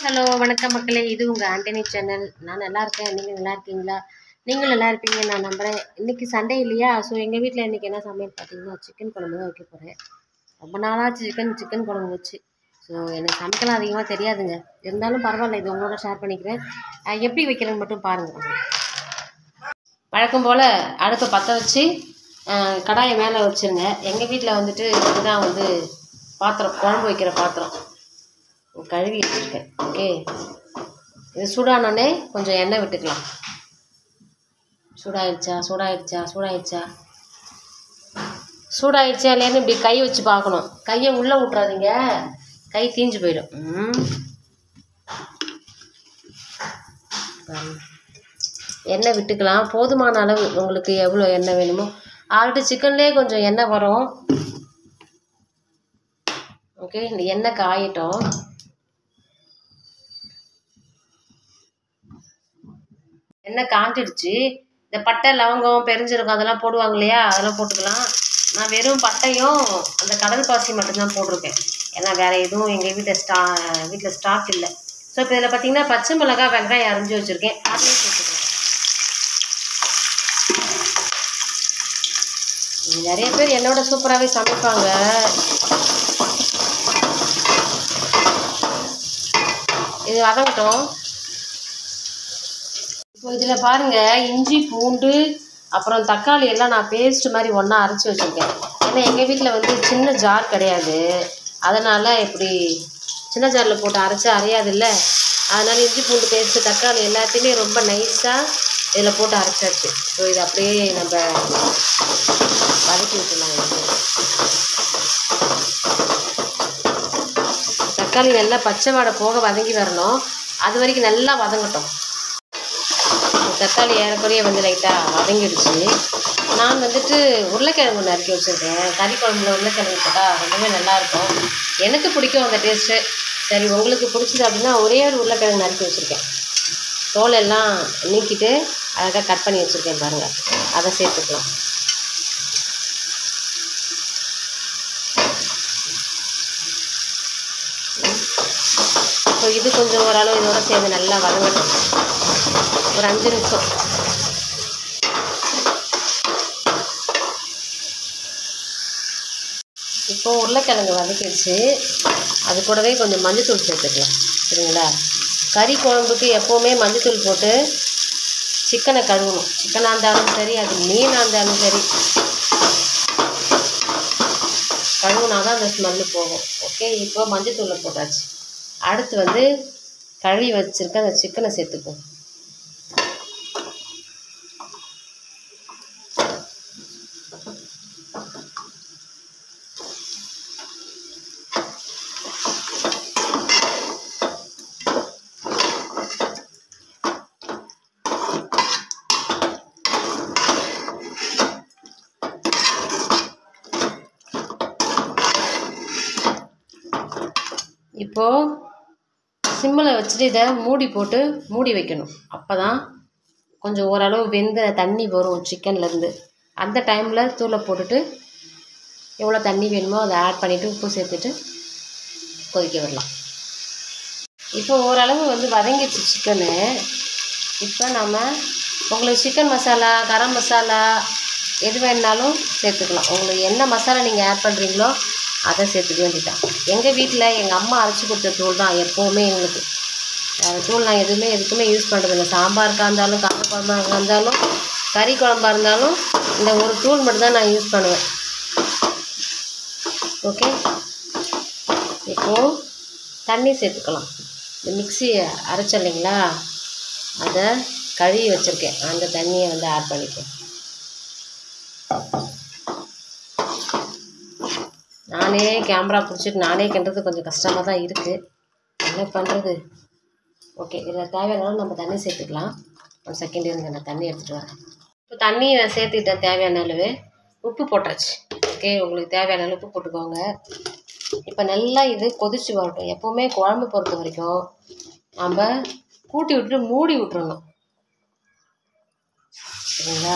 Hello வணக்கம் மக்களே, இது உங்கள் ஆண்டனி சேனல். நான் நல்லா இருக்கேன். நீங்கள் நல்லா இருக்கீங்களா? நீங்கள் நல்லா இருப்பீங்க நான் நம்புகிறேன். இன்றைக்கி சண்டே இல்லையா? ஸோ எங்கள் வீட்டில் இன்றைக்கி என்ன சமையல் பார்த்தீங்கன்னா, சிக்கன் குழம்பு தான் வைக்க போகிறேன். ரொம்ப நாளாச்சு சிக்கன் குழம்பு வச்சு. ஸோ எனக்கு சமைக்கலாம் அதிகமாக தெரியாதுங்க. இருந்தாலும் பரவாயில்ல, இது உங்களோட ஷேர் பண்ணிக்கிறேன். எப்படி வைக்கிறேன்னு மட்டும் பாருங்கள். வழக்கம் போல் அடுப்பை பற்ற வச்சு கடாயை மேலே வச்சுருங்க. எங்கள் வீட்டில் வந்துட்டு இதுதான் பாத்திரம், குழம்பு வைக்கிற பாத்திரம் கழுவி வச்சுருக்கேன். ஓகே, இது சூடானோடனே கொஞ்சம் எண்ணெய் விட்டுக்கலாம். சூடாயிடுச்சா இல்லைன்னு இப்படி கை வச்சு பார்க்கணும். கையை உள்ளே விட்றாதீங்க, கை தீஞ்சு போயிடும். எண்ணெய் விட்டுக்கலாம். போதுமான அளவு உங்களுக்கு எவ்வளோ எண்ணெய் வேணுமோ. ஆல்ரெடி சிக்கன்லேயே கொஞ்சம் எண்ணெய் வரும். ஓகே, இந்த எண்ணெய் காயட்டும். எண்ணெய் காஞ்சிடுச்சு. இந்த பட்டை, லவங்கம், பெருஞ்சீரகம் அதெல்லாம் போடுவாங்க இல்லையா, அதெல்லாம் போட்டுக்கலாம். நான் வெறும் பட்டையும் அந்த கடல் பாசி மட்டும்தான் போட்டிருக்கேன். ஏன்னா வேறு எதுவும் எங்கள் வீட்டில் ஸ்டாக் இல்லை. ஸோ இப்போ இதில் பார்த்தீங்கன்னா பச்சை மிளகாய், வெங்காயம் அரைஞ்சி வச்சுருக்கேன். அதையும் போட்டுக்கிறேன். நிறைய பேர் என்னோட சூப்பராகவே சமைப்பாங்க. இது வதங்கட்டும். இப்போ இதில் பாருங்கள், இஞ்சி, பூண்டு, அப்புறம் தக்காளி எல்லாம் நான் பேஸ்ட் மாதிரி ஒன்றா அரைச்சி வச்சுருக்கேன். ஏன்னா எங்கள் வீட்டில் சின்ன ஜார் கிடையாது. அதனால் இப்படி சின்ன ஜாரில் போட்டு அரைச்சி அரையாதில்ல. அதனால் இஞ்சி, பூண்டு பேஸ்ட்டு, தக்காளி எல்லாத்தையுமே ரொம்ப நைஸாக இதில் போட்டு அரைச்சாச்சு. ஸோ இது அப்படியே நம்ம வதக்கி விட்டுலாம். தக்காளி நல்லா பச்சை வாடை போக வதங்கி வரணும். அது வரைக்கும் நல்லா வதங்கட்டும். தக்காளி ஏறக்குறைய லைட்டாக வதங்கிடுச்சு. நான் உருளைக்கிழங்கு நறுக்கி வச்சுருக்கேன். கறி குழம்புல உருளைக்கிழங்கு போட்டால் ரொம்பவே நல்லாயிருக்கும். எனக்கு பிடிக்கும் அந்த டேஸ்ட்டு. சரி, உங்களுக்கு பிடிச்சது அப்படின்னா ஒரே ஒரு உருளைக்கிழங்கு நறுக்கி வச்சுருக்கேன். தோல் எல்லாம் நீக்கிட்டு அழகாக கட் பண்ணி வச்சுருக்கேன் பாருங்கள். அதை சேர்த்துக்கலாம். ஸோ இது கொஞ்சம் ஓரளவு இதோட சேர்ந்து நல்லா வதங்கட்டும். ஒரு 5 நிமிஷம். இப்போது உருளைக்கிழங்கு வதக்கிடுச்சு. அது கூடவே கொஞ்சம் மஞ்சத்தூள் சேர்த்துக்கலாம். சரிங்களா? கறி குழம்புக்கு எப்போவுமே மஞ்சத்தூள் போட்டு சிக்கனை கழுவணும். சிக்கனாக இருந்தாலும் சரி, அது மீனாக இருந்தாலும் சரி, கழுவுனா தான் அந்த ஸ்மெல்லு போகும். ஓகே, இப்போ மஞ்சத்தூளை போட்டாச்சு. அடுத்து கழுவி வச்சுருக்க அந்த சிக்கனை சேர்த்துப்போம். இப்போது சிம்மில் வச்சுட்டு இதை மூடி வைக்கணும். அப்போ தான் கொஞ்சம் ஓரளவு வெந்த தண்ணி வரும் சிக்கன்லேருந்து. அந்த டைமில் தூளை போட்டுட்டு எவ்வளோ தண்ணி வேணுமோ அதை ஆட் பண்ணிவிட்டு உப்பு சேர்த்துட்டு கொதிக்க விடலாம். இப்போ ஓரளவு வதங்கிடுச்சு சிக்கனு. இப்போ நம்ம உங்களுக்கு சிக்கன் மசாலா, கரம் மசாலா எது வேணுனாலும் சேர்த்துக்கலாம். உங்களுக்கு என்ன மசாலா நீங்கள் ஆட் பண்ணுறீங்களோ அதை சேர்த்துக்க வேண்டியதான். எங்கள் வீட்டில் எங்கள் அம்மா அரைச்சி கொடுத்த தூள் தான் எப்போவுமே எங்களுக்கு. தூள் நான் எதுக்குமே யூஸ் பண்ணுறதில்ல. சாம்பாருக்காக இருந்தாலும், கார குழம்பாக இருந்தாலும், கறி குழம்பாக இருந்தாலும் இந்த ஒரு தூள் மட்டும்தான் நான் யூஸ் பண்ணுவேன். ஓகே, இப்போது தண்ணி சேர்த்துக்கலாம். இந்த மிக்ஸி அரைச்சோம் இல்லைங்களா, அதை கழுவி வச்சுருக்கேன். அந்த தண்ணியை ஆட் பண்ணிப்பேன். நானே கேமரா பிடிச்சிட்டு நானே கிண்டுறது கொஞ்சம் கஷ்டமாக தான் இருக்குது. என்ன பண்ணுறது? ஓகே, இதில் தேவையான நம்ம தண்ணி சேர்த்துக்கலாம். 1 செகண்ட் இருங்க, நான் தண்ணி எடுத்துகிட்டு வரேன். இப்போ தண்ணி நான் சேர்த்துக்கிட்டேன் தேவையான அளவு. உப்பு போட்டாச்சு. ஓகே, உங்களுக்கு தேவையான அளவு உப்பு போட்டுக்கோங்க. இப்போ நல்லா இது கொதிச்சு வரட்டும். எப்போவுமே குழம்பு பொறுத்த வரைக்கும் நம்ம கூட்டி விட்டுட்டு மூடி விட்டுறணும். சரிங்களா?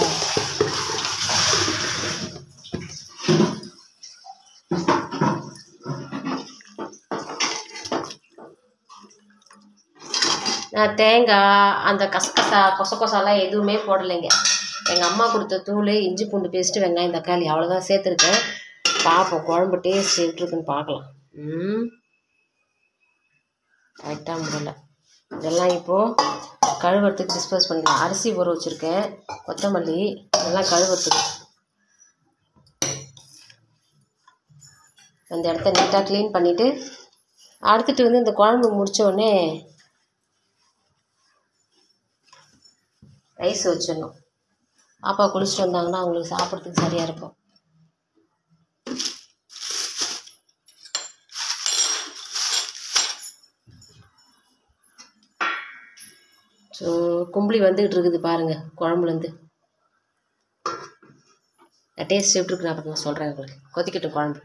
நான் தேங்காய் அந்த கசகசா கொசலாம் எதுவுமே போடலைங்க. எங்கள் அம்மா கொடுத்த தூள், இஞ்சி பூண்டு பேஸ்ட்டு, வெங்காயம் தக்காளி அவ்வளோதான் சேர்த்துருக்கேன். பார்ப்போம் குழம்பு டேஸ்ட் எப்படி இருக்குன்னு பார்க்கலாம். கரெக்டாக முடியல. இதெல்லாம் இப்போது கழுவுறதுக்கு டிஸ்போஸ் பண்ணிக்கலாம். அரிசி ஊற வச்சுருக்கேன், கொத்தமல்லி இதெல்லாம் கழுவுறதுக்கு. அந்த இடத்த நீட்டாக க்ளீன் பண்ணிவிட்டு அடுத்துட்டு வந்து இந்த குழம்பு முடித்தோடனே ரைஸ் வச்சிடணும். பாப்பா குளிச்சுட்டு வந்தாங்கன்னா அவங்களுக்கு சாப்பிட்றதுக்கு சரியாக இருக்கும். ஸோ கும்பளி வந்துக்கிட்டு இருக்குது பாருங்கள் குழம்புலேருந்து. டேஸ்ட் எப்படி இருக்குன்னு அப்புறம் நான் சொல்கிறேன் உங்களுக்கு. கொதிக்கட்டும் குழம்பு.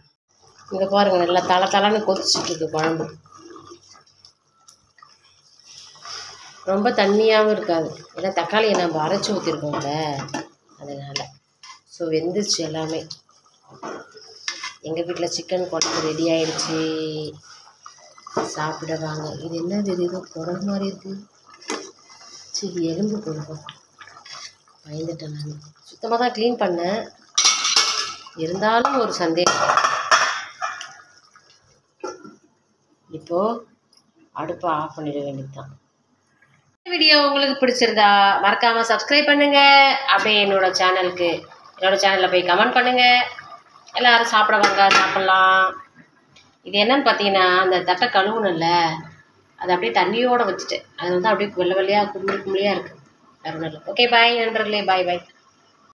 இங்கே பாருங்கள் நல்லா தலை கொதிச்சுட்ருக்கு குழம்பு. ரொம்ப தண்ணியாகவும் இருக்காது, ஏன்னா தக்காளியை நம்ம அரைச்சி ஊற்றிருக்கோம்ல அதனால். ஸோ வெந்துச்சு எல்லாமே. எங்கள் வீட்டில் சிக்கன் குழம்பு ரெடி ஆகிடுச்சி, சாப்பிட வாங்க. இது என்னது, இது ஏதோ குடல் மாதிரி இருக்குது. சரி எலும்பு கொடுக்கும், பயந்துட்டேன் நான். சுத்தமாக தான் க்ளீன் பண்ணேன், இருந்தாலும் ஒரு சந்தேகம். இப்போது அடுப்பை ஆஃப் பண்ணிட வேண்டியது தான். வீடியோ உங்களுக்கு பிடிச்சிருந்தா மறக்காமல் சப்ஸ்கிரைப் பண்ணுங்கள். அப்படியே என்னோட சேனலில் போய் கமெண்ட் பண்ணுங்கள். எல்லோரும் சாப்பிட வாங்க, சாப்பிட்லாம். இது என்னன்னு பார்த்தீங்கன்னா, அந்த தட்டை கழுவுனல்ல, அதை அப்படியே தண்ணியோடு வச்சுட்டேன். அது வந்து அப்படியே வெள்ளை வெள்ளையாக கும்பிளியாக இருக்குது. வேறு ஒன்றும் இல்லை. ஓகே பாய் நண்பர்களே, பாய் பாய்.